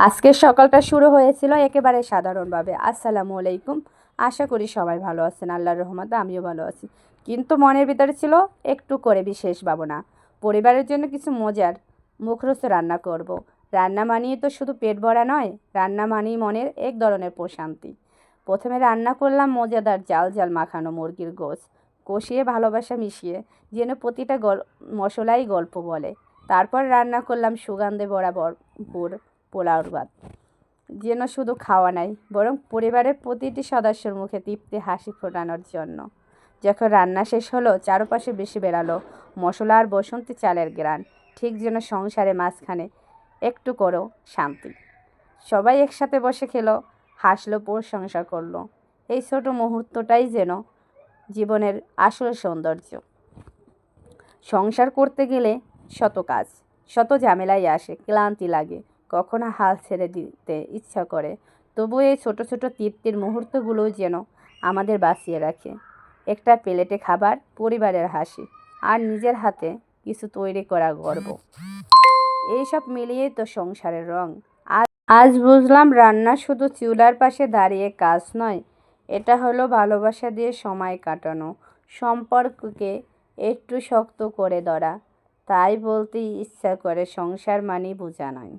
আজকের সকালটা শুরু হয়েছিল একেবারে সাধারণভাবে। আসসালামু আলাইকুম। আশা করি সবাই ভালো আছেন, আল্লাহর রহমতে আমিও ভালো আছি। কিন্তু মনের ভিতরে ছিল একটু করে বিশেষ ভাবনা। পরিবারের জন্য কিছু মজার মুখরোচক রান্না করব। রান্না মানিয়ে তো শুধু পেট ভরা নয়, রান্না মানেই মনের এক ধরনের প্রশান্তি। প্রথমে রান্না করলাম মজাদার জাল জাল মাখানো মুরগির গোশত, কষিয়ে ভালোবাসা মিশিয়ে, যেন প্রতিটা মশলাই গল্প বলে। তারপর রান্না করলাম সুগন্ধে ভরা ভরপুর পোলাওর ভাত, যেন শুধু খাওয়া নাই, বরং পরিবারের প্রতিটি সদস্যের মুখে তৃপ্তি হাসি ফোটানোর জন্য। যখন রান্না শেষ হলো, চারপাশে বেশি বেড়ালো মশলা আর বসন্তি চালের গ্রান, ঠিক যেন সংসারে মাঝখানে একটু করেও শান্তি। সবাই একসাথে বসে খেলো, হাসলো, প্রশংসা করলো। এই ছোট মুহূর্তটাই যেন জীবনের আসল সৌন্দর্য। সংসার করতে গেলে শত কাজ, শত ঝামেলাই আসে, ক্লান্তি লাগে, কখনো হাল ছেড়ে দিতে ইচ্ছা করে। তবু এই ছোট ছোট তৃপ্তির মুহূর্তগুলো যেন আমাদের বাঁচিয়ে রাখে। একটা প্লেটে খাবার, পরিবারের হাসি, আর নিজের হাতে কিছু তৈরি করা গর্ব। এইসব মিলিয়েই তো সংসারের রং। আজ বুঝলাম, রান্না শুধু চুলার পাশে দাঁড়িয়ে কাজ নয়, এটা হলো ভালোবাসা দিয়ে সময় কাটানো, সম্পর্ককে একটু শক্ত করে ধরা। তাই বলতেই ইচ্ছা করে, সংসার মানেই বোঝা নয়।